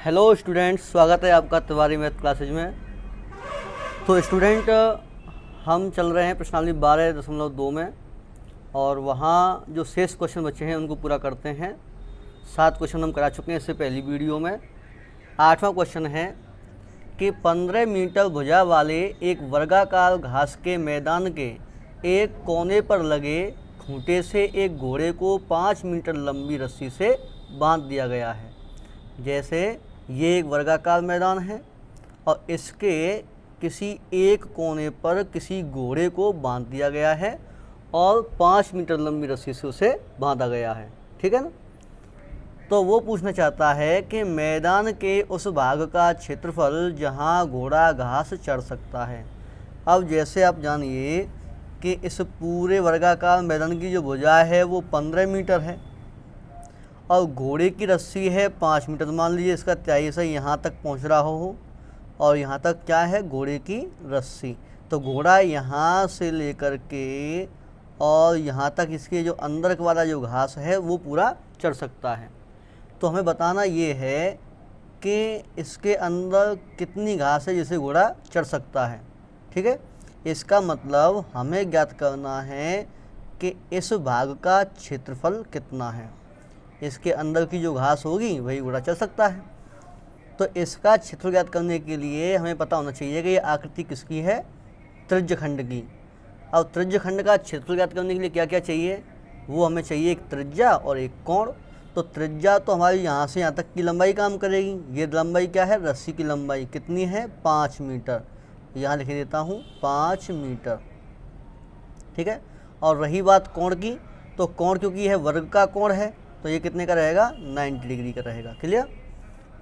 Hello students, स्वागत है आपका तिवारी मैथ क्लासेज में। तो स्टूडेंट, हम चल रहे हैं प्रश्नावली 12.2 में और वहाँ जो शेष क्वेश्चन बचे हैं उनको पूरा करते हैं। 7 क्वेश्चन हम करा चुके हैं इससे पहली वीडियो में। 8वां क्वेश्चन है कि 15 मीटर भुजा वाले एक वर्गाकार घास के मैदान के एक कोने पर लगे खूंटे से एक घोड़े को 5 मीटर लंबी रस्सी से बांध दिया गया है। जैसे ये एक वर्गाकार मैदान है और इसके किसी एक कोने पर किसी घोड़े को बांध दिया गया है और 5 मीटर लंबी रस्सी से उसे बांधा गया है। ठीक है ना। तो वो पूछना चाहता है कि मैदान के उस भाग का क्षेत्रफल जहां घोड़ा घास चढ़ सकता है। अब जैसे आप जानिए कि इस पूरे वर्गाकार मैदान की जो भुजा है वो 15 मीटर है और घोड़े की रस्सी है 5 मीटर। मान लीजिए इसका त्याई से यहाँ तक पहुँच रहा हो और यहाँ तक क्या है, घोड़े की रस्सी। तो घोड़ा यहाँ से लेकर के और यहाँ तक इसके जो अंदर वाला जो घास है वो पूरा चढ़ सकता है। तो हमें बताना ये है कि इसके अंदर कितनी घास है जिसे घोड़ा चढ़ सकता है। ठीक है, इसका मतलब हमें ज्ञात करना है कि इस भाग का क्षेत्रफल कितना है। इसके अंदर की जो घास होगी वही घोड़ा चल सकता है। तो इसका क्षेत्रफल ज्ञात करने के लिए हमें पता होना चाहिए कि ये आकृति किसकी है, त्रिज्यखंड की। अब त्रिज्यखंड का क्षेत्रफल ज्ञात करने के लिए क्या क्या चाहिए, वो हमें चाहिए एक त्रिज्या और एक कोण। तो त्रिज्या तो हमारी यहाँ से यहाँ तक की लंबाई काम करेगी। ये लंबाई क्या है, रस्सी की लंबाई कितनी है, 5 मीटर। यहाँ लिख देता हूँ 5 मीटर। ठीक है। और रही बात कोण की, तो कोण क्योंकि यह वर्ग का कोण है तो ये कितने का रहेगा, 90 डिग्री का रहेगा। क्लियर।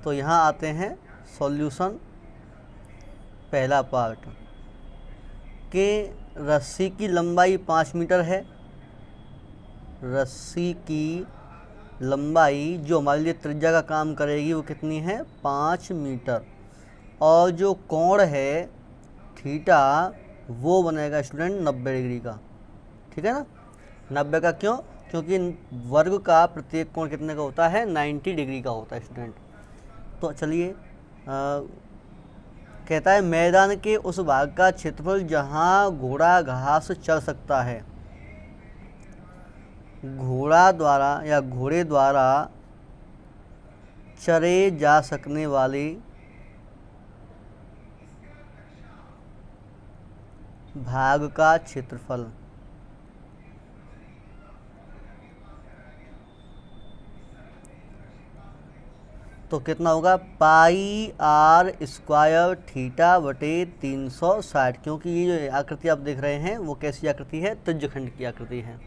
तो यहाँ आते हैं सॉल्यूशन। पहला पार्ट कि रस्सी की लंबाई 5 मीटर है। रस्सी की लंबाई जो हमारे लिए त्रिज्या का काम करेगी वो कितनी है, 5 मीटर। और जो कोण है थीटा वो बनेगा स्टूडेंट 90 डिग्री का। ठीक है ना। 90 का क्यों, क्योंकि वर्ग का प्रत्येक कोण कितने का होता है, 90 डिग्री का होता है स्टूडेंट। तो चलिए, कहता है मैदान के उस भाग का क्षेत्रफल जहां घोड़ा घास चढ़ सकता है। घोड़ा द्वारा या घोड़े द्वारा चरे जा सकने वाले भाग का क्षेत्रफल। तो कितना होगा, पाई आर स्क्वायर थीटा बटे 360। क्योंकि ये जो आकृति आप देख रहे हैं वो कैसी आकृति है, त्रिज्यखंड की आकृति है।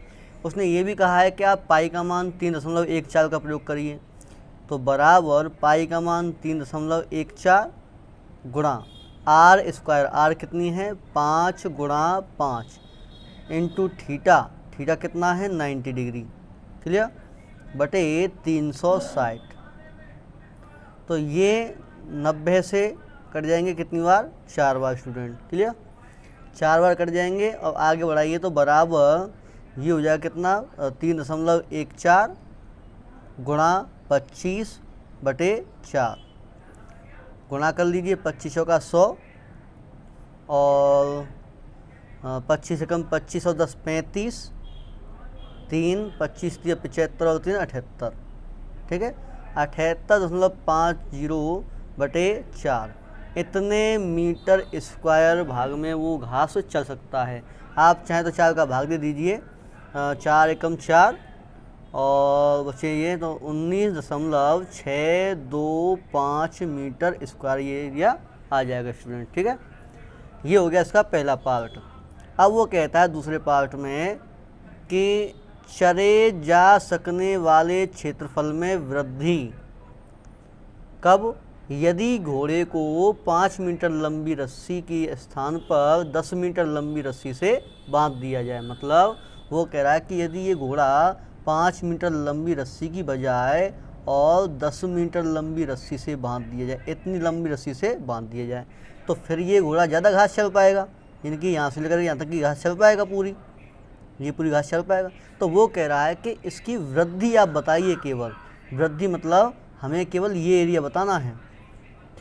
उसने ये भी कहा है कि आप पाई का मान 3.14 का प्रयोग करिए। तो बराबर पाई का मान 3.14 गुणा आर स्क्वायर, आर कितनी है 5 गुणा 5 इंटू थीटा, थीटा कितना है 90 डिग्री। क्लियर। बटे 360। तो ये 90 से कट जाएंगे कितनी बार, 4 बार स्टूडेंट। क्लियर। 4 बार कट जाएंगे और आगे बढ़ाइए तो बराबर ये हो जाएगा कितना, 3.14 गुणा 25 बटे 4। गुणा कर लीजिए, 25 का 100 और 25 से कम 25 और 10 35, 3 25 75 और 3 78। ठीक है, 78.50 बटे 4 इतने मीटर स्क्वायर भाग में वो घास चल सकता है। आप चाहें तो 4 का भाग दे दीजिए, 4 एकम 4 और बचे ये तो 19.625 मीटर स्क्वायर ये एरिया आ जाएगा स्टूडेंट। ठीक है, ये हो गया इसका पहला पार्ट। अब वो कहता है दूसरे पार्ट में कि चरे जा सकने वाले क्षेत्रफल में वृद्धि कब, यदि घोड़े को 5 मीटर लंबी रस्सी की स्थान पर 10 मीटर लंबी रस्सी से बांध दिया जाए। मतलब वो कह रहा है कि यदि ये घोड़ा 5 मीटर लंबी रस्सी की बजाय और 10 मीटर लंबी रस्सी से बांध दिया जाए, इतनी लंबी रस्सी से बांध दिया जाए, तो फिर ये घोड़ा ज़्यादा घास चल पाएगा। यानी कि यहाँ से लेकर यहाँ तक की घास चल पाएगा, पूरी ये पूरी घास चल पाएगा। तो वो कह रहा है कि इसकी वृद्धि आप बताइए। केवल वृद्धि मतलब हमें केवल ये एरिया बताना है।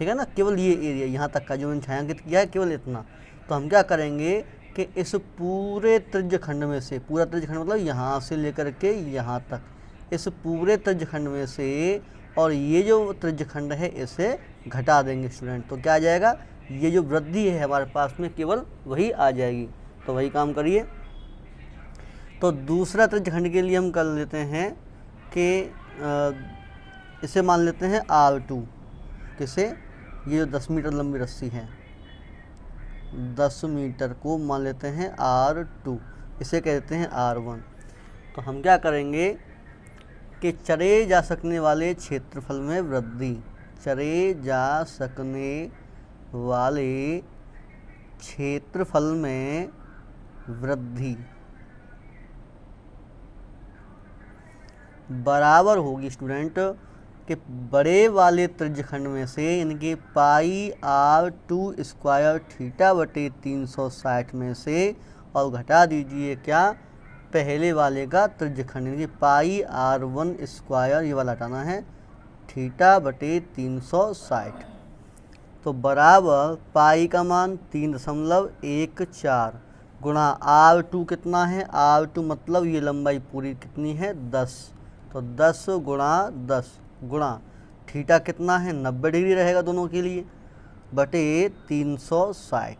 ठीक है ना, केवल ये एरिया यहाँ तक का जो मैंने छायांकित किया है केवल इतना। तो हम क्या करेंगे कि इस पूरे त्रिज्यखंड में से, पूरा त्रिज्यखंड मतलब यहाँ से लेकर के यहाँ तक, इस पूरे त्रिज्यखंड में से और ये जो त्रिज्यखंड है इसे घटा देंगे स्टूडेंट। तो क्या आ जाएगा, ये जो वृद्धि है हमारे पास में केवल वही आ जाएगी। तो वही काम करिए। तो दूसरा त्रिज्यखंड के लिए हम कर लेते हैं कि इसे मान लेते हैं R2। किसे, ये जो 10 मीटर लंबी रस्सी है, 10 मीटर को मान लेते हैं R2, इसे कहते हैं R1। तो हम क्या करेंगे कि चरे जा सकने वाले क्षेत्रफल में वृद्धि, चरे जा सकने वाले क्षेत्रफल में वृद्धि बराबर होगी स्टूडेंट कि बड़े वाले त्रिज्यखंड में से इनके पाई R2 स्क्वायर थीटा बटे 360 में से, और घटा दीजिए क्या, पहले वाले का त्रिज्यखंड, इनके पाई R1 स्क्वायर, ये वाला हटाना है, थीटा बटे 360। तो बराबर पाई का मान 3.14 गुणा R2 कितना है, R2 मतलब ये लंबाई पूरी कितनी है 10, तो 10 गुणा 10 गुणा थीटा कितना है 90 डिग्री रहेगा दोनों के लिए, बटे 360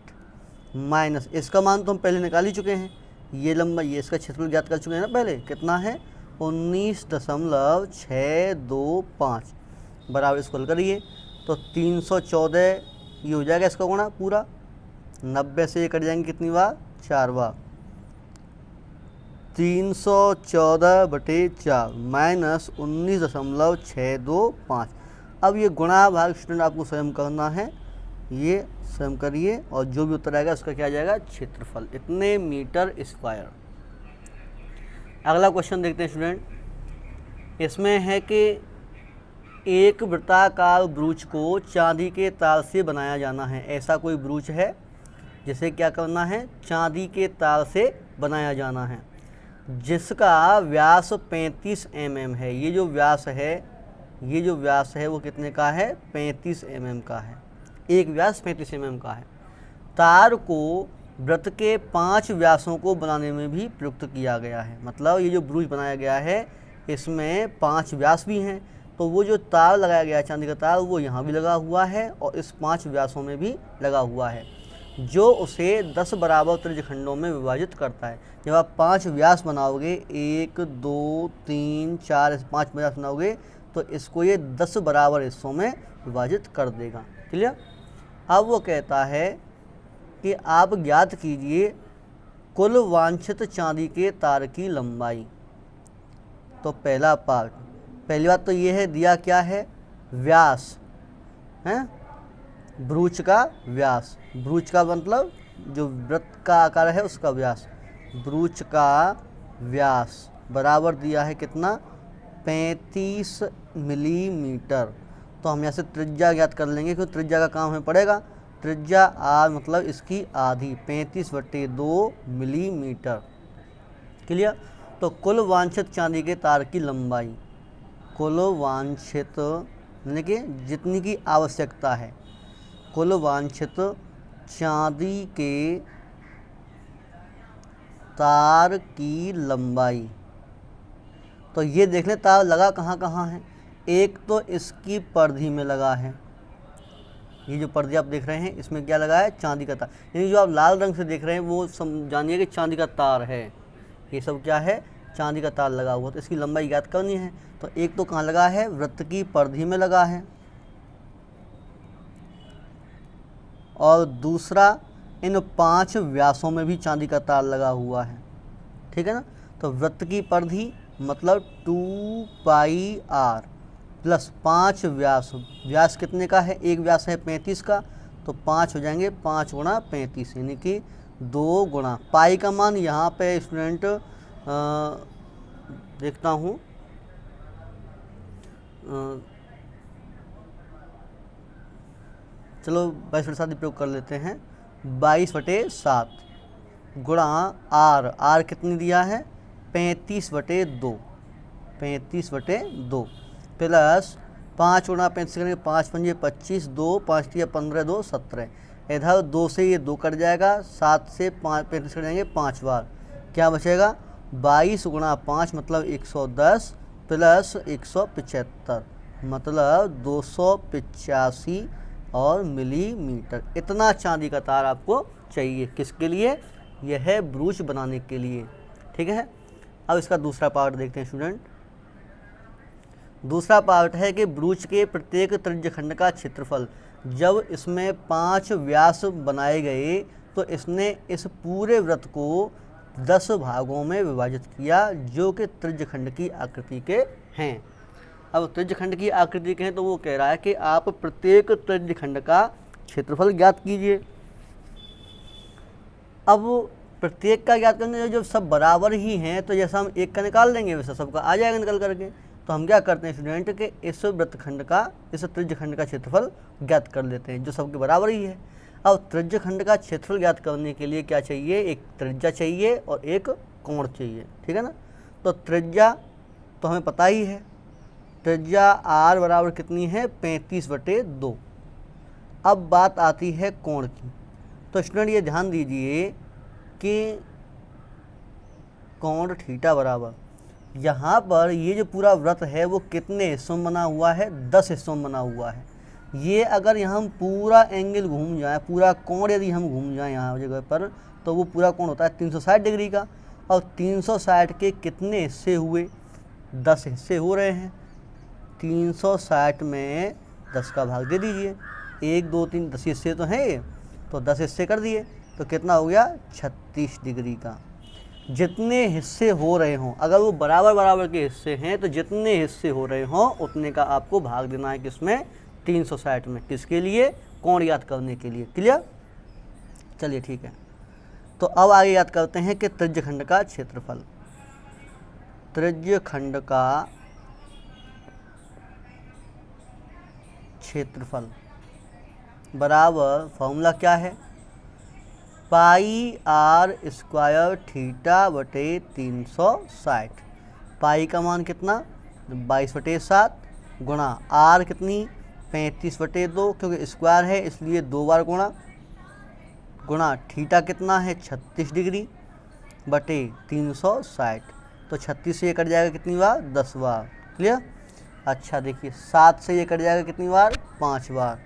माइनस इसका मान तो हम पहले निकाल ही चुके हैं, ये लंबाई, ये इसका क्षेत्रफल ज्ञात कर चुके हैं ना पहले, कितना है 19.625 बराबर, इसको हल करिए तो 314 ये हो जाएगा इसका गुणा पूरा, 90 से ये कट जाएंगे कितनी बार, 4 बार, 314/4 माइनस 19.625। अब ये गुणा भाग स्टूडेंट आपको स्वयं करना है, ये स्वयं करिए और जो भी उत्तर आएगा उसका क्या आ जाएगा, क्षेत्रफल, इतने मीटर स्क्वायर। अगला क्वेश्चन देखते हैं स्टूडेंट, इसमें है कि एक वृत्ताकार ब्रूच को चांदी के तार से बनाया जाना है। ऐसा कोई ब्रूच है जिसे क्या करना है, चांदी के तार से बनाया जाना है, जिसका व्यास 35 mm है। ये जो व्यास है वो कितने का है, 35 mm का है, एक व्यास 35 mm का है। तार को वृत्त के 5 व्यासों को बनाने में भी प्रयुक्त किया गया है। मतलब ये जो ब्रूच बनाया गया है इसमें 5 व्यास भी हैं, तो वो जो तार लगाया गया है चांदी का तार, वो यहाँ भी लगा हुआ है और इस 5 व्यासों में भी लगा हुआ है, जो उसे 10 बराबर त्रिज्यखंडों में विभाजित करता है। जब आप 5 व्यास बनाओगे, 1 2 3 4 5 व्यास बनाओगे तो इसको ये 10 बराबर हिस्सों में विभाजित कर देगा। क्लियर। अब वो कहता है कि आप ज्ञात कीजिए कुल वांछित चांदी के तार की लंबाई। तो पहला पार्ट, पहली बात तो ये है, दिया क्या है, व्यास है, ब्रूच का व्यास, ब्रूच का मतलब जो वृत्त का आकार है उसका व्यास, ब्रूच का व्यास बराबर दिया है कितना, 35 मिलीमीटर। तो हम यहाँ से त्रिज्या ज्ञात कर लेंगे क्योंकि त्रिज्या का काम हमें पड़ेगा, त्रिज्या आर मतलब इसकी आधी, 35/2 मिलीमीटर। क्लियर। तो कुल वांछित चांदी के तार की लंबाई, कुल वांछित यानी कि जितनी की आवश्यकता है, कुल वांछित चांदी के तार की लंबाई। तो ये देख लें तार लगा कहाँ कहाँ है, एक तो इसकी परिधि में लगा है, ये जो परिधि आप देख रहे हैं इसमें क्या लगा है, चांदी का तार, यानी जो आप लाल रंग से देख रहे हैं वो जानिए कि चांदी का तार है, ये सब क्या है, चांदी का तार लगा हुआ। तो इसकी लंबाई ज्ञात करनी है, तो एक तो कहाँ लगा है, वृत्त की परिधि में लगा है, और दूसरा इन 5 व्यासों में भी चांदी का तार लगा हुआ है। ठीक है ना। तो वृत्त की परिधि मतलब 2πr प्लस 5 व्यास, व्यास कितने का है, एक व्यास है 35 का, तो 5 हो जाएंगे, 5 गुणा 35 यानी कि 2 गुणा पाई का मान यहाँ पे स्टूडेंट देखता हूँ, चलो 22/7 प्रयोग कर लेते हैं, 22/7 गुणा आर, आर कितनी दिया है 35/2, 35/2 प्लस 5 गुणा 35 करेंगे, 5 पंजे 25, 2 5 तिया 15, 2 17। इधर 2 से ये 2 कट जाएगा, 7 से 5 35 कट जाएंगे 5 बार, क्या बचेगा 22 गुणा 5 मतलब 110 प्लस 175 मतलब 285 और मिलीमीटर। इतना चांदी का तार आपको चाहिए, किसके लिए, यह है ब्रूच बनाने के लिए। ठीक है, अब इसका दूसरा पार्ट देखते हैं स्टूडेंट। दूसरा पार्ट है कि ब्रूच के प्रत्येक त्रिज्यखंड का क्षेत्रफल। जब इसमें 5 व्यास बनाए गए तो इसने इस पूरे वृत्त को 10 भागों में विभाजित किया जो कि त्रिज्यखंड की आकृति के हैं। अब त्रिज्यखंड की आकृति के हैं तो वो कह रहा है कि आप प्रत्येक त्रिज्यखंड का क्षेत्रफल ज्ञात कीजिए। अब प्रत्येक का ज्ञात करने जब सब बराबर ही हैं तो जैसा हम एक का निकाल लेंगे वैसा सबका आ जाएगा निकल करके। तो हम क्या करते हैं स्टूडेंट के इस वृत्तखंड का, इस त्रिज्यखंड का क्षेत्रफल ज्ञात कर लेते हैं जो सबके बराबर ही है। अब त्रिज्यखंड का क्षेत्रफल ज्ञात करने के लिए क्या चाहिए, एक त्रिज्या चाहिए और एक कोण चाहिए। ठीक है ना, तो त्रिज्या तो हमें पता ही है, त्रिज्या r बराबर कितनी है 35/2। अब बात आती है कोण की। तो स्टूडेंट ये ध्यान दीजिए कि कोण थीटा बराबर, यहाँ पर ये जो पूरा वृत्त है वो कितने हिस्सों में बना हुआ है, 10 हिस्सों में बना हुआ है। ये अगर यहाँ हम पूरा एंगल घूम जाए, पूरा कोण यदि हम घूम जाएँ यहाँ जगह पर, तो वो पूरा कोण होता है 360 डिग्री का। और 360 के कितने हिस्से हुए, 10 हिस्से हो रहे हैं। 360 में 10 का भाग दे दीजिए, 1 2 3 10 हिस्से तो हैं ये, तो 10 हिस्से कर दिए तो कितना हो गया 36 डिग्री का। जितने हिस्से हो रहे हों, अगर वो बराबर बराबर के हिस्से हैं तो जितने हिस्से हो रहे हों उतने का आपको भाग देना है किसमें, 360 में। किसके लिए, कोण याद करने के लिए। क्लियर, चलिए ठीक है। तो अब आगे याद करते हैं कि त्रिज्यखंड का क्षेत्रफल। त्रिज्यखंड का क्षेत्रफल बराबर फॉर्मूला क्या है, पाई r स्क्वायर थीटा बटे 360। पाई का मान कितना 22/7 गुणा r कितनी 35/2, क्योंकि स्क्वायर है इसलिए 2 बार गुणा थीटा कितना है 36 डिग्री बटे 360। तो 36 से ये कट जाएगा कितनी बार, 10 बार। क्लियर। अच्छा देखिए 7 से ये कट जाएगा कितनी बार, 5 बार।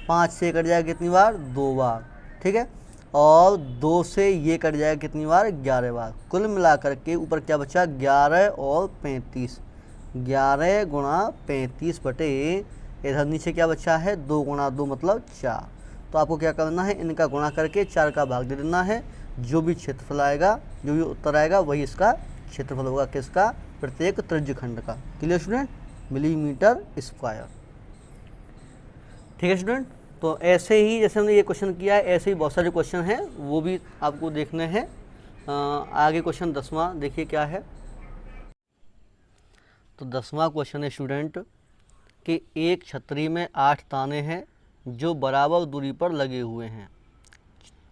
5 से ये कट जाएगा कितनी बार, 2 बार। ठीक है, और 2 से ये कट जाएगा कितनी बार, 11 बार। कुल मिलाकर के ऊपर क्या बचा 11 और 35, 11 गुणा 35 बटे इधर नीचे क्या बचा है 2 गुणा 2 मतलब 4। तो आपको क्या करना है, इनका गुणा करके 4 का भाग दे देना है। जो भी क्षेत्रफल आएगा, जो भी उत्तर आएगा वही इसका क्षेत्रफल होगा, किसका, प्रत्येक त्रिज्यखंड का। Clear student, millimetre square. ठीक है स्टूडेंट, तो ऐसे ही जैसे हमने ये क्वेश्चन किया है ऐसे ही बहुत सारे क्वेश्चन हैं वो भी आपको देखने हैं। आगे क्वेश्चन 10वां देखिए क्या है। तो 10वां क्वेश्चन है स्टूडेंट कि एक छतरी में 8 ताने हैं जो बराबर दूरी पर लगे हुए हैं।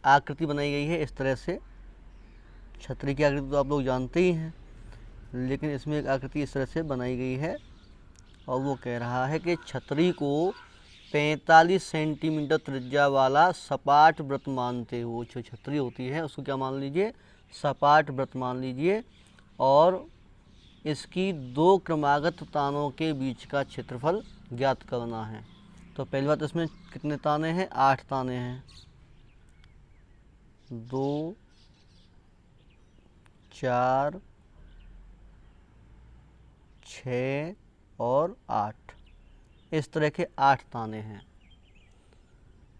आकृति बनाई गई है इस तरह से। छतरी की आकृति तो आप लोग जानते ही हैं, लेकिन इसमें एक आकृति इस तरह से बनाई गई है और वो कह रहा है कि छतरी को 45 सेंटीमीटर त्रिज्या वाला सपाट वृत्त मानते हुए, जो छतरी होती है उसको क्या मान लीजिए, सपाट वृत्त मान लीजिए, और इसकी 2 क्रमागत तानों के बीच का क्षेत्रफल ज्ञात करना है। तो पहली बात इसमें कितने ताने हैं, 8 ताने हैं, 2 4 6 और 8, इस तरह के 8 ताने हैं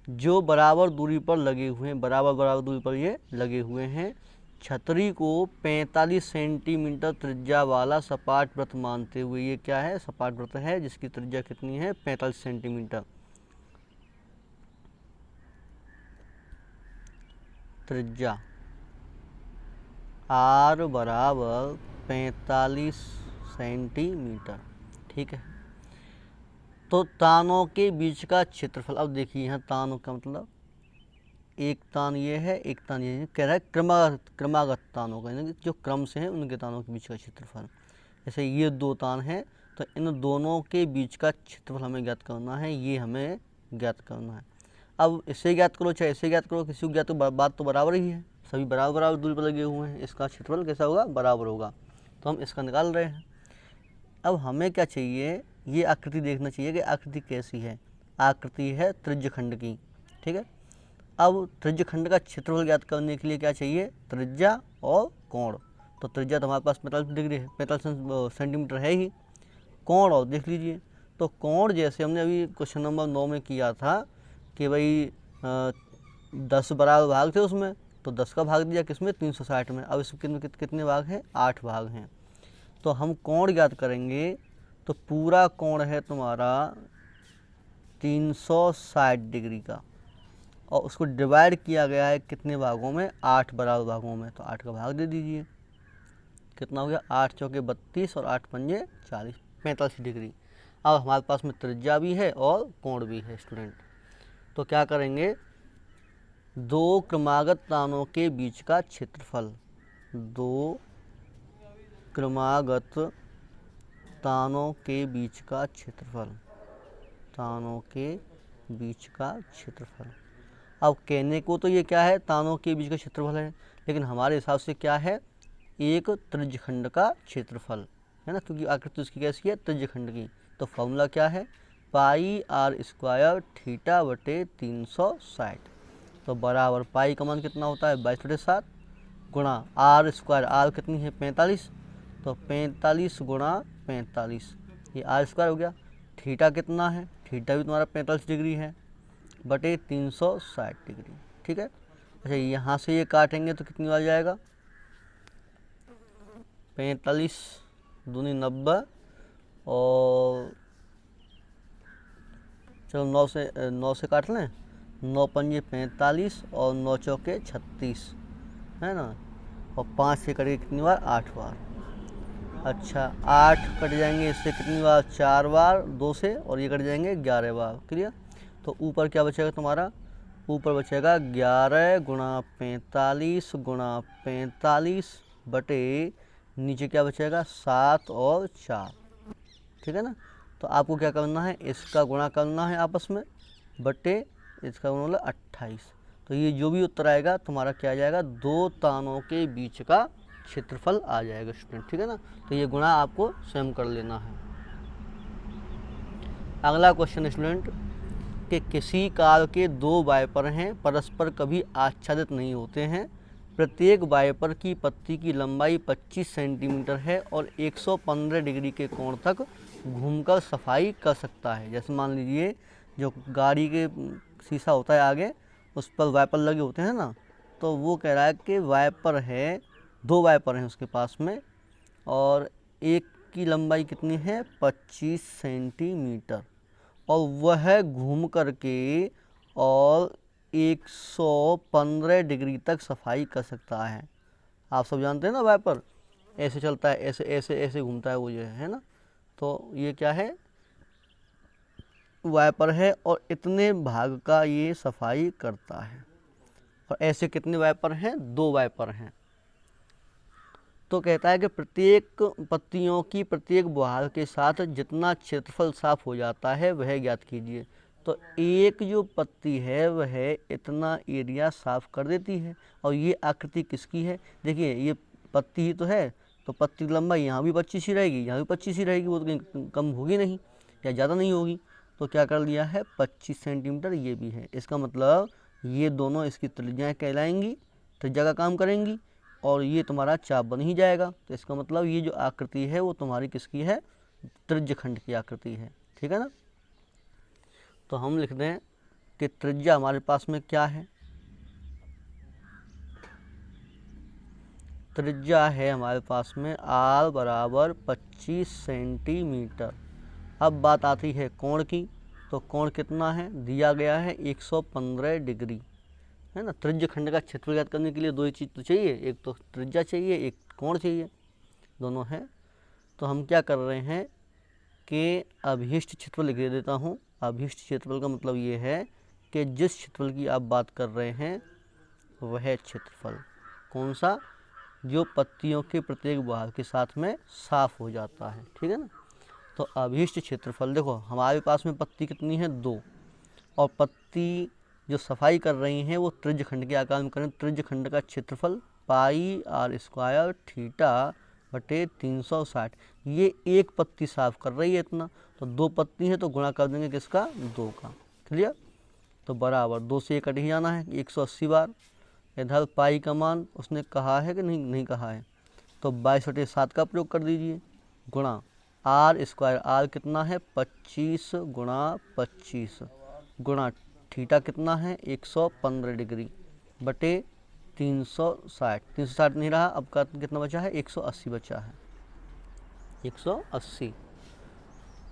जो बराबर दूरी पर लगे हुए हैं, बराबर दूरी पर ये लगे हुए हैं। छतरी को 45 सेंटीमीटर त्रिज्या वाला सपाट वृत्त मानते हुए, ये क्या है, सपाट वृत्त है जिसकी त्रिज्या कितनी है 45 सेंटीमीटर। त्रिज्या r बराबर 45 सेंटीमीटर। ठीक है, तो तानों के बीच का क्षेत्रफल, अब देखिए यहाँ तानों का मतलब एक तान ये है, एक तान ये है, कह रहा है क्रमागत तानों का, यानी जो क्रम से हैं उनके तानों के बीच का क्षेत्रफल। जैसे ये 2 तान हैं तो इन दोनों के बीच का क्षेत्रफल हमें ज्ञात करना है, ये हमें ज्ञात करना है। अब इसे ज्ञात करो चाहे इसे ज्ञात करो, किसी को ज्ञात तो बात तो बराबर ही है, सभी बराबर बराबर दूरी पर लगे हुए हैं, इसका क्षेत्रफल कैसा होगा, बराबर होगा। तो हम इसका निकाल रहे हैं। अब हमें क्या चाहिए, ये आकृति देखना चाहिए कि आकृति कैसी है। आकृति है त्रिज्यखंड की, ठीक है। अब त्रिज्यखंड का क्षेत्रफल ज्ञात करने के लिए क्या चाहिए, त्रिज्या और कोण। तो त्रिज्या तो हमारे पास 45 डिग्री है, 45 सेंटीमीटर है ही। कोण और देख लीजिए, तो कोण जैसे हमने अभी क्वेश्चन नंबर 9 में किया था कि भाई 10 बराबर भाग थे उसमें, तो 10 का भाग दिया किसमें, 360 में। अब इसमें कितने भाग हैं, 8 भाग हैं। तो हम कोण ज्ञात करेंगे, तो पूरा कोण है तुम्हारा 360 डिग्री का, और उसको डिवाइड किया गया है कितने भागों में, 8 बराबर भागों में। तो 8 का भाग दे दीजिए, कितना हो गया, 8 चौके 32 और 8 पंजे 40, 45 डिग्री। अब हमारे पास में त्रिज्या भी है और कोण भी है स्टूडेंट। तो क्या करेंगे, दो क्रमागत तानों के बीच का क्षेत्रफल, दो क्रमागत तानों के बीच का क्षेत्रफल, तानों के बीच का क्षेत्रफल। अब कहने को तो ये क्या है, तानों के बीच का क्षेत्रफल है, लेकिन हमारे हिसाब से क्या है, एक त्रिज्यखंड का क्षेत्रफल है ना, क्योंकि आकृति उसकी कैसी है, त्रिज्यखंड की। तो फॉर्मूला क्या है, पाई आर स्क्वायर थीटा बटे 360। तो बराबर पाई का मान कितना होता है, 22/7 गुणा आर स्क्वायर, आर कितनी है 45, तो 45 गुणा 45, ये आर स्क्वायर हो गया। थीटा कितना है, थीटा भी तुम्हारा 45 डिग्री है, बटे 360 डिग्री, ठीक है। अच्छा यहाँ से ये काटेंगे तो कितनी बार जाएगा, 45 दूनी 90, और चलो 9 से काट लें, 9 पंजे 45 और 9 चौके 36 है ना, और 5 से कटेगी कितनी बार, 8 बार। अच्छा 8 कट जाएंगे इससे कितनी बार, 4 बार 2 से, और ये कट जाएंगे 11 बार, क्लियर। तो ऊपर क्या बचेगा तुम्हारा, ऊपर बचेगा 11 गुणा 45 गुणा 45 बटे नीचे क्या बचेगा, 7 और 4, ठीक है ना। तो आपको क्या करना है, इसका गुणा करना है आपस में, बटे इसका गुणा मतलब 28। तो ये जो भी उत्तर आएगा तुम्हारा क्या आ जाएगा, दो तानों के बीच का क्षेत्रफल आ जाएगा स्टूडेंट, ठीक है ना। तो ये गुणा आपको स्वयं कर लेना है। अगला क्वेश्चन स्टूडेंट, कि किसी कार के दो वाइपर हैं, परस्पर कभी आच्छादित नहीं होते हैं, प्रत्येक वाइपर की पत्ती की लंबाई 25 सेंटीमीटर है और 115 डिग्री के कोण तक घूमकर सफाई कर सकता है। जैसे मान लीजिए जो गाड़ी के शीशा होता है आगे, उस पर वाइपर लगे होते हैं ना, तो वो कह रहा है कि वाइपर है, दो वाइपर हैं उसके पास में, और एक की लंबाई कितनी है, 25 सेंटीमीटर, और वह घूम करके और 115 डिग्री तक सफाई कर सकता है। आप सब जानते हैं ना, वाइपर ऐसे चलता है, ऐसे ऐसे ऐसे घूमता है वो, जो है ना। तो ये क्या है, वाइपर है और इतने भाग का ये सफाई करता है। और ऐसे कितने वाइपर हैं, दो वाइपर हैं। तो कहता है कि प्रत्येक पत्तियों की प्रत्येक बहार के साथ जितना क्षेत्रफल साफ हो जाता है वह ज्ञात कीजिए। तो एक जो पत्ती है वह इतना एरिया साफ कर देती है, और ये आकृति किसकी है, देखिए ये पत्ती ही तो है, तो पत्ती की लंबाई यहाँ भी 25 ही रहेगी, यहाँ भी 25 ही रहेगी, वो तो कहीं कम होगी नहीं या ज़्यादा नहीं होगी। तो क्या कर लिया है, 25 सेंटीमीटर ये भी है। इसका मतलब ये दोनों इसकी त्रिज्याएँ कहलाएंगी, त्रिज्या का काम करेंगी, और ये तुम्हारा चाप बन ही जाएगा। तो इसका मतलब ये जो आकृति है वो तुम्हारी किसकी है, त्रिज्यखंड की आकृति है, ठीक है ना। तो हम लिख दें कि त्रिज्या हमारे पास में क्या है, त्रिज्या है हमारे पास में r बराबर 25 सेंटीमीटर। अब बात आती है कोण की, तो कोण कितना है, दिया गया है 115 डिग्री, है ना। त्रिज्यखंड का क्षेत्रफल ज्ञात करने के लिए दो ही चीज़ तो चाहिए, एक तो त्रिज्या चाहिए, एक कोण चाहिए, दोनों है। तो हम क्या कर रहे हैं कि अभीष्ट क्षेत्रफल लिख देता हूँ। अभीष्ट क्षेत्रफल का मतलब ये है कि जिस क्षेत्रफल की आप बात कर रहे हैं वह क्षेत्रफल कौन सा, जो पत्तियों के प्रत्येक बहार के साथ में साफ हो जाता है, ठीक है ना। तो अभीष्ट क्षेत्रफल, देखो हमारे पास में पत्ती कितनी है 2, और पत्ती जो सफाई कर रही हैं वो त्रिज्य खंड के आकार में करें। त्रिज्य खंड का क्षेत्रफल पाई आर स्क्वायर थीटा बटे 360। ये एक पत्ती साफ कर रही है इतना, तो 2 पत्ती है तो गुणा कर देंगे किसका, 2 का। क्लियर। तो बराबर 2 से 1 कट ही जाना है 180 बार। इधर पाई का मान उसने कहा है कि नहीं कहा है, तो 22/7 का प्रयोग कर दीजिए, गुणा आर स्क्वायर, आर कितना है 25 गुणा 25 गुणा थीटा कितना है 115 डिग्री बटे 360। 360 नहीं रहा, अब का कितना बचा है 180 बचा है, 180।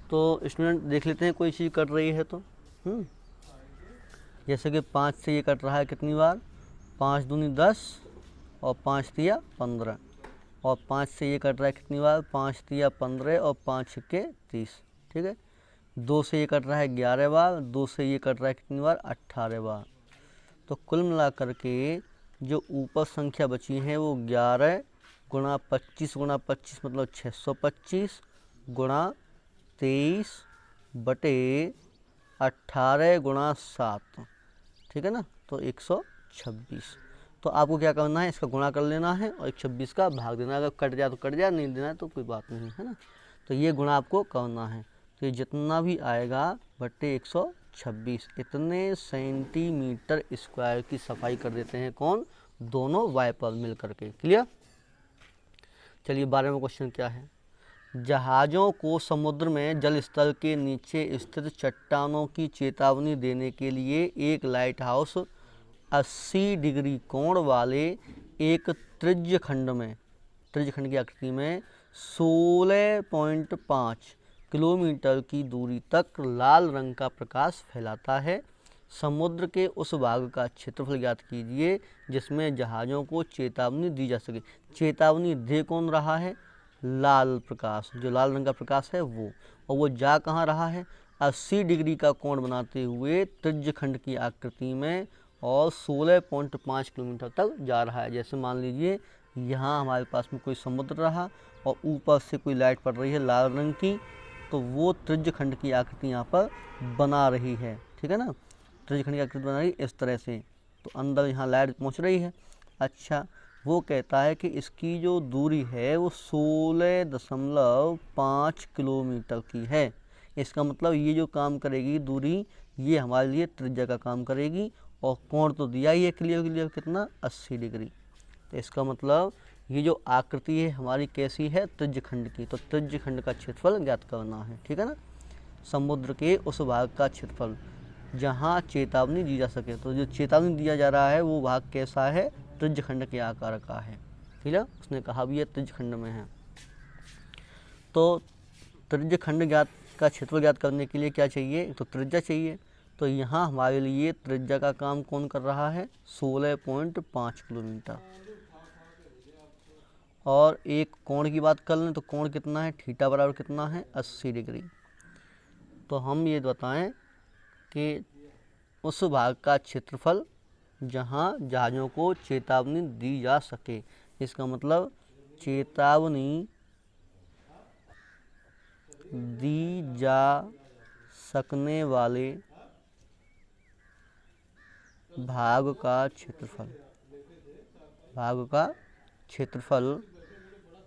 तो स्टूडेंट देख लेते हैं कोई चीज़ कट रही है तो जैसे कि 5 से ये कट रहा है कितनी बार, 5 दूनी 10 और 5 तिया 15, और 5 से ये कट रहा है कितनी बार, 5 तिया 15 और 5 छक्के 30। ठीक है। 2 से ये कट रहा है 11 बार, 2 से ये कट रहा है कितनी बार, 18 बार। तो कुल मिलाकर के जो ऊपर संख्या बची है वो 11 गुणा 25 गुणा 25 मतलब 625 गुणा 23 बटे 18 गुणा 7, ठीक है ना, तो 126। तो आपको क्या करना है, इसका गुणा कर लेना है और 126 का भाग देना। अगर कट जाए तो कट जाए, नहीं देना है तो कोई बात नहीं है ना। तो ये गुणा आपको करना है, तो ये जितना भी आएगा बटे 126, इतने सेंटीमीटर स्क्वायर की सफाई कर देते हैं कौन, दोनों वाइपर मिल करके। क्लियर। चलिए 12वां क्वेश्चन क्या है, जहाज़ों को समुद्र में जल स्तर के नीचे स्थित चट्टानों की चेतावनी देने के लिए एक लाइट हाउस 80 डिग्री कोण वाले एक त्रिज्य खंड की आकृति में 16.5 किलोमीटर की दूरी तक लाल रंग का प्रकाश फैलाता है। समुद्र के उस भाग का क्षेत्रफल ज्ञात कीजिए जिसमें जहाज़ों को चेतावनी दी जा सके। चेतावनी दे कौन रहा है, लाल प्रकाश, जो लाल रंग का प्रकाश है वो, और वो जा कहाँ रहा है, 80 डिग्री का कोण बनाते हुए त्रिज्य खंड की आकृति में और 16.5 किलोमीटर तक जा रहा है। जैसे मान लीजिए यहाँ हमारे पास में कोई समुद्र रहा और ऊपर से कोई लाइट पड़ रही है लाल रंग की, तो वो त्रिज्य खंड की आकृति यहाँ पर बना रही है। ठीक है ना, त्रिज्य खंड की आकृति बना रही इस तरह से, तो अंदर यहाँ लाइट पहुँच रही है। अच्छा, वो कहता है कि इसकी जो दूरी है वो 16.5 किलोमीटर की है। इसका मतलब ये जो काम करेगी दूरी, ये हमारे लिए त्रिज्या का काम करेगी, और कोण तो दिया ही है क्लियर कितना 80 डिग्री। तो इसका मतलब ये जो आकृति है हमारी कैसी है, त्रिज्य खंड की। तो त्रिज्य खंड का क्षेत्रफल ज्ञात करना है। ठीक है ना, समुद्र के उस भाग का क्षेत्रफल जहाँ चेतावनी दी जा सके। तो जो चेतावनी दिया जा रहा है वो भाग कैसा है, त्रिज्य खंड के आकार का है। ठीक है, उसने कहा भी है त्रिज्य खंड में है। तो त्रिज्य खंड ज्ञात का क्षेत्रफल ज्ञात करने के लिए क्या चाहिए, तो त्रिज्या चाहिए। तो यहाँ हमारे लिए त्रिज्या का काम कौन कर रहा है, 16.5 किलोमीटर। और एक कोण की बात कर लें तो कोण कितना है, थीटा बराबर कितना है 80 डिग्री। तो हम ये बताएं कि उस भाग का क्षेत्रफल जहाँ जहाज़ों को चेतावनी दी जा सके, इसका मतलब चेतावनी दी जा सकने वाले भाग का क्षेत्रफल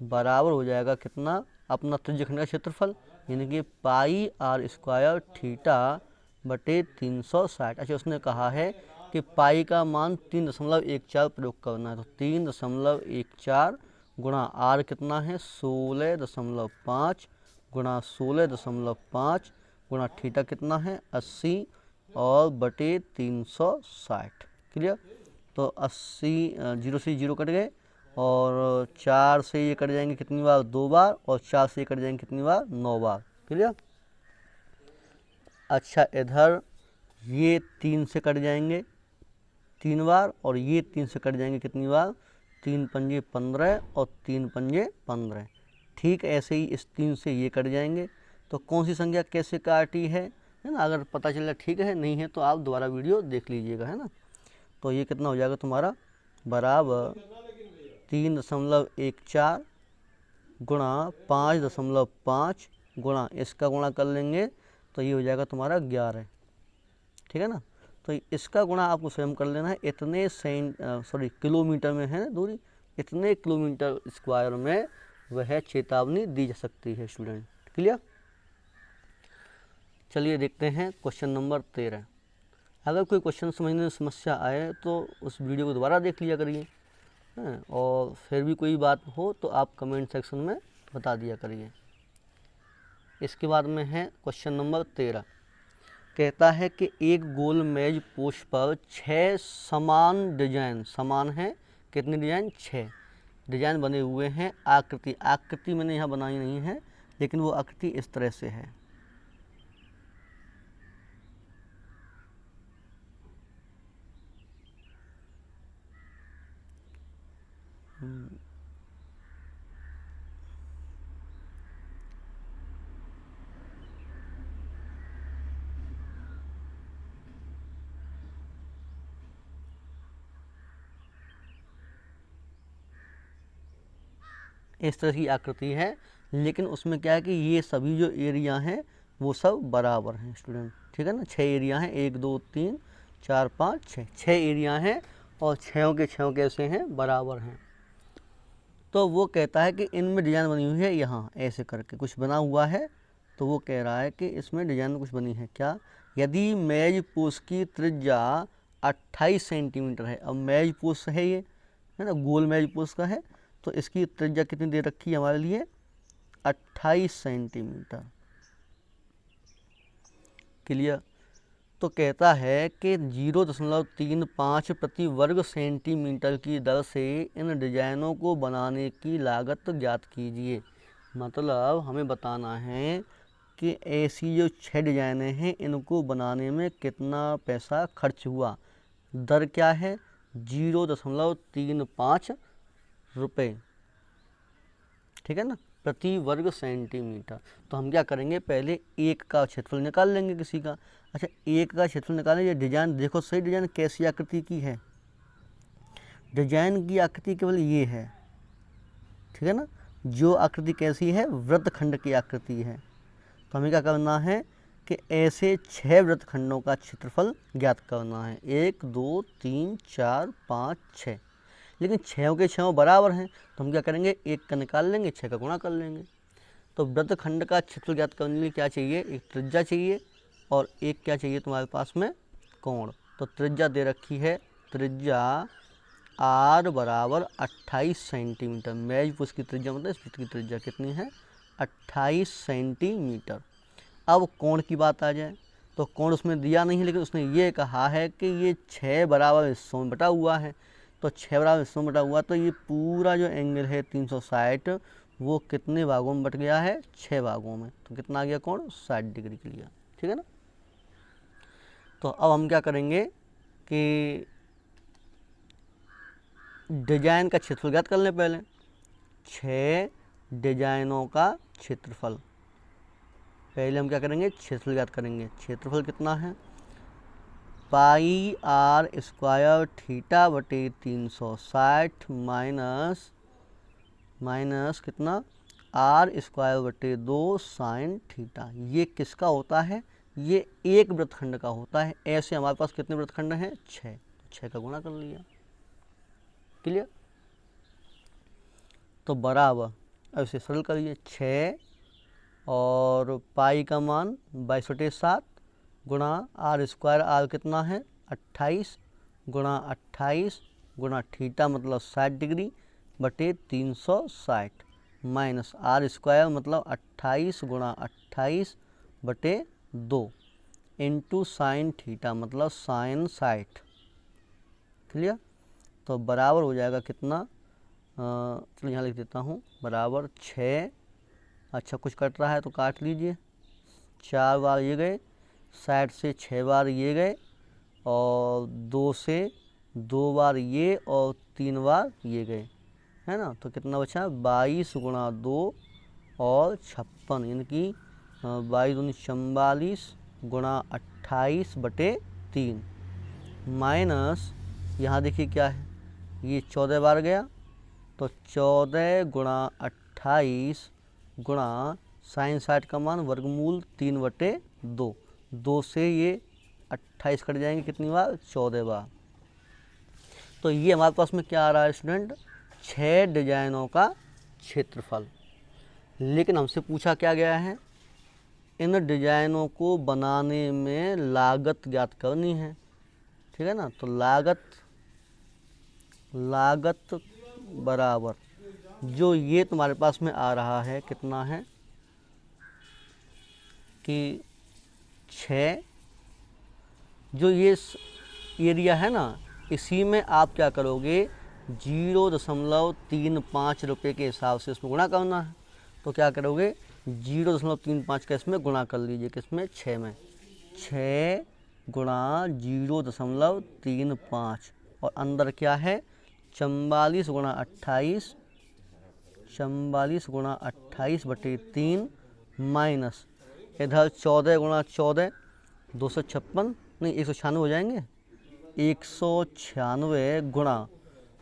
बराबर हो जाएगा कितना, अपना त्रिज्य खंड का क्षेत्रफल, यानी कि पाई आर स्क्वायर थीटा बटे 360। अच्छा, उसने कहा है कि पाई का मान 3.14 प्रयोग करना है, तो 3.14 गुणा आर कितना है 16.5 गुणा 16.5 गुणा थीटा कितना है 80 और बटे 360। क्लियर। तो 80 0 से 0 कट गए, और 4 से ये कट जाएंगे कितनी बार, 2 बार, और 4 से ये कट जाएंगे कितनी बार, 9 बार। क्लियर। अच्छा, इधर ये 3 से कट जाएंगे 3 बार, और ये 3 से कट जाएंगे कितनी बार, 3 पंजे 15 और 3 पंजे 15। ठीक ऐसे ही इस 3 से ये कट जाएंगे। तो कौन सी संख्या कैसे काटी है ना, अगर पता चल जाए ठीक है, नहीं है तो आप दोबारा वीडियो देख लीजिएगा, है ना। तो ये कितना हो जाएगा तुम्हारा, बराबर 3.14 गुणा 5.5 गुणा इसका गुणा कर लेंगे तो ये हो जाएगा तुम्हारा 11, ठीक है ना। तो इसका गुणा आपको स्वयं कर लेना है, इतने किलोमीटर में है दूरी, इतने किलोमीटर स्क्वायर में वह चेतावनी दी जा सकती है स्टूडेंट। क्लियर। चलिए देखते हैं क्वेश्चन नंबर 13। अगर कोई क्वेश्चन समझने में समस्या आए तो उस वीडियो को दोबारा देख लिया करिए, और फिर भी कोई बात हो तो आप कमेंट सेक्शन में बता दिया करिए। इसके बाद में है क्वेश्चन नंबर 13। कहता है कि एक गोल मेज पोस्ट पर 6 समान डिजाइन, समान है कितने डिजाइन, 6 डिजाइन बने हुए हैं। आकृति मैंने यहाँ बनाई नहीं है, लेकिन वो आकृति इस तरह से है। इस तरह की आकृति है, लेकिन उसमें क्या है कि ये सभी जो एरिया हैं वो सब बराबर हैं स्टूडेंट, ठीक है ना। 6 एरिया हैं, 1 2 3 4 5 6, 6 एरिया हैं और 6 के 6 कैसे हैं, बराबर हैं। तो वो कहता है कि इनमें डिजाइन बनी हुई है, यहाँ ऐसे करके कुछ बना हुआ है। तो वो कह रहा है कि इसमें डिजाइन कुछ बनी है क्या। यदि मेज पोस्ट की त्रिज्या 28 सेंटीमीटर है, अब मेज पोस्ट है ये, है ना, गोल मेज पोस्ट का है, तो इसकी त्रिज्या कितनी दे रखी है हमारे लिए, 28 सेंटीमीटर। क्लियर। तो कहता है कि 0.35 प्रति वर्ग सेंटीमीटर की दर से इन डिजाइनों को बनाने की लागत ज्ञात कीजिए। मतलब हमें बताना है कि ऐसी जो 6 डिजाइनें हैं इनको बनाने में कितना पैसा खर्च हुआ। दर क्या है, 0.35 रुपये, ठीक है ना, प्रति वर्ग सेंटीमीटर। तो हम क्या करेंगे, पहले एक का क्षेत्रफल निकाल लेंगे किसी का। अच्छा, एक का क्षेत्रफल निकालें। ये डिजाइन देखो सही, डिजाइन कैसी आकृति की है, डिजाइन की आकृति केवल ये है, ठीक है ना। जो आकृति कैसी है, वृत्तखंड की आकृति है। तो हमें क्या करना है कि ऐसे 6 वृत्तखंडों का क्षेत्रफल ज्ञात करना है, 1 2 3 4 5 6, लेकिन 6 के 6 बराबर हैं। तो हम क्या करेंगे, एक का निकाल लेंगे, 6 का गुणा कर लेंगे। तो वृत्तखंड का क्षेत्रफल ज्ञात करने के लिए क्या चाहिए, एक त्रिज्या चाहिए और एक क्या चाहिए तुम्हारे पास में, कोण। तो त्रिज्या दे रखी है, त्रिज्या r बराबर 28 सेंटीमीटर। मेज पोस्ट की त्रिज्या मतलब इस वृत्त की त्रिज्या कितनी है, 28 सेंटीमीटर। अब कोण की बात आ जाए तो कोण उसमें दिया नहीं है, लेकिन उसने ये कहा है कि ये 6 बराबर हिस्सों में बटा हुआ है। तो 6 बराबर हिस्सों में बटा हुआ, तो ये पूरा जो एंगल है 360 वो कितने भागों में बट गया है, 6 भागों में। तो कितना आ गया कोण, 60 डिग्री के लिए, ठीक है ना। तो अब हम क्या करेंगे कि डिजाइन का क्षेत्रफल ज्ञात कर लें पहले। 6 डिजाइनों का क्षेत्रफल, पहले हम क्या करेंगे, क्षेत्रफल ज्ञात करेंगे। क्षेत्रफल कितना है, पाई आर स्क्वायर थीटा बटे 360 माइनस कितना, आर स्क्वायर बटे 2 साइन थीटा। ये किसका होता है, ये एक वृत्तखंड का होता है। ऐसे हमारे पास कितने वृत्तखंड हैं, 6, 6 का गुणा कर लिया। क्लियर। तो बराबर, अब इसे सरल करिए, 6 और पाई का मान 22/7 गुणा आर स्क्वायर, आर कितना है 28 गुणा 28 गुणा थीटा मतलब 60 डिग्री बटे 360 माइनस आर स्क्वायर मतलब 28 गुणा 28 बटे 2 इंटू साइन थीटा मतलब साइन 60। क्लियर। तो बराबर हो जाएगा कितना, चलिए यहाँ लिख देता हूँ, बराबर 6, अच्छा कुछ कट रहा है तो काट लीजिए, 4 बार ये गए, 60 से 6 बार ये गए, और 2 से 2 बार ये और 3 बार ये गए, है ना। तो कितना बचा, 22 गुणा 2 और 56, यानी कि 22 दूनी 44 गुणा 28 बटे 3 माइनस, यहाँ देखिए क्या है, ये 14 बार गया, तो 14 गुणा 28 गुणा साइन 60 का मान वर्गमूल 3/2। 2 से ये 28 कट जाएंगे, कितनी बार? 14 बार। तो ये हमारे पास में क्या आ रहा है स्टूडेंट? 6 डिजाइनों का क्षेत्रफल। लेकिन हमसे पूछा क्या गया है? इन डिजाइनों को बनाने में लागत ज्ञात करनी है, ठीक है ना। तो लागत बराबर जो ये तुम्हारे पास में आ रहा है, कितना है कि 6, जो ये एरिया है ना, इसी में आप क्या करोगे? 0.35 रुपये के हिसाब से इसमें गुणा करना है। तो क्या करोगे? 0.35 का इसमें गुणा कर लीजिए, किसमें? 6 में। 6 गुणा 0.35 और अंदर क्या है? 44 गुणा 28, 44 गुणा 28/3 माइनस इधर 14 गुणा 14, 256 नहीं 196 हो जाएंगे। 196 गुणा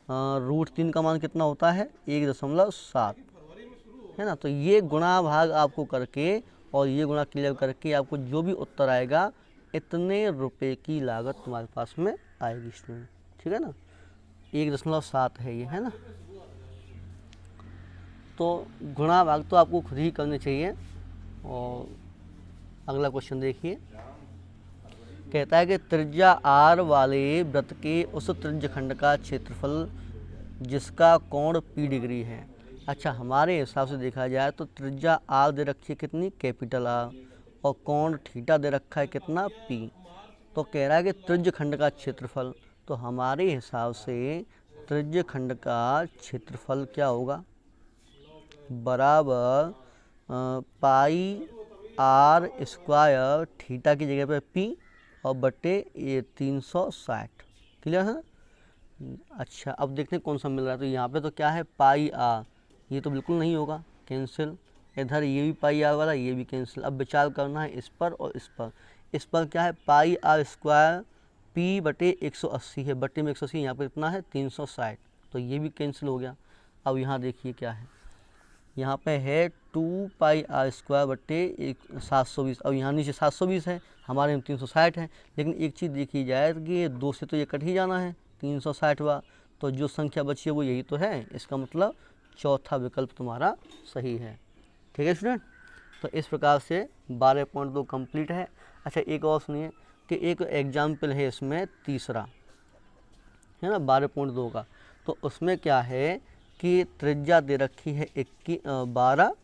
√3 का मान कितना होता है? 1.7, है ना। तो ये गुणा भाग आपको करके और ये गुणा क्लियर करके आपको जो भी उत्तर आएगा, इतने रुपए की लागत तुम्हारे पास में आएगी स्टूडेंट, ठीक है ना। 1.7 है ये, है ना। तो गुणा भाग तो आपको खुद ही करने चाहिए। और अगला क्वेश्चन देखिए, कहता है कि त्रिज्या r वाले वृत्त के उस त्रिज्यखंड का क्षेत्रफल जिसका कोण p डिग्री है। अच्छा, हमारे हिसाब से देखा जाए तो त्रिज्या r दे रखी है कितनी? कैपिटल R, और कोण थीटा दे रखा है कितना? p। तो कह रहा है कि त्रिज्यखंड का क्षेत्रफल, तो हमारे हिसाब से त्रिज्यखंड का क्षेत्रफल क्या होगा? बराबर पाई r² थीटा की जगह पे p और बटे ये 360। क्लियर है? अच्छा, अब देखते हैं कौन सा मिल रहा है। तो यहाँ पे तो क्या है? पाई r, ये तो बिल्कुल नहीं होगा, कैंसिल। इधर ये भी पाई r वाला, ये भी कैंसिल। अब विचार करना है इस पर और इस पर। इस पर क्या है? पाई r² p/180 है, बटे में 180, यहाँ पर इतना है 360, तो ये भी कैंसिल हो गया। अब यहाँ देखिए क्या है, यहाँ पे है 2 पाई r² बटे 720। अब यहाँ नीचे 720 है, हमारे में 360 है। लेकिन एक चीज़ देखी जाए कि ये 2 से तो ये कट ही जाना है 360 बार, तो जो संख्या बची है वो यही तो है। इसका मतलब चौथा विकल्प तुम्हारा सही है, ठीक है स्टूडेंट। तो इस प्रकार से 12.2 कंप्लीट है। अच्छा, एक और सुनिए कि एक एग्जाम्पल है इसमें तीसरा, है ना, 12.2 का। तो उसमें क्या है कि त्रिज्या दे रखी है 21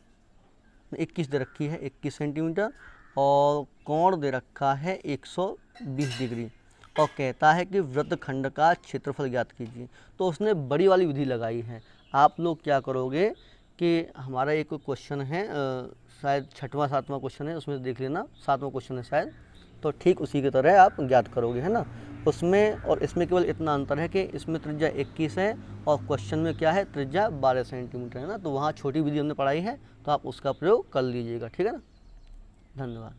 दे रखी है 21 सेंटीमीटर, और कोण दे रखा है 120 डिग्री, और कहता है कि वृत्तखंड का क्षेत्रफल ज्ञात कीजिए। तो उसने बड़ी वाली विधि लगाई है। आप लोग क्या करोगे कि हमारा एक क्वेश्चन है, शायद 6वां 7वां क्वेश्चन है, उसमें देख लेना, 7वां क्वेश्चन है शायद, तो ठीक उसी की तरह आप ज्ञात करोगे, है ना। उसमें और इसमें केवल इतना अंतर है कि इसमें त्रिज्या 21 है और क्वेश्चन में क्या है? त्रिज्या 12 सेंटीमीटर, है ना। तो वहाँ छोटी विधि हमने पढ़ाई है, तो आप उसका प्रयोग कर लीजिएगा, ठीक है ना। धन्यवाद।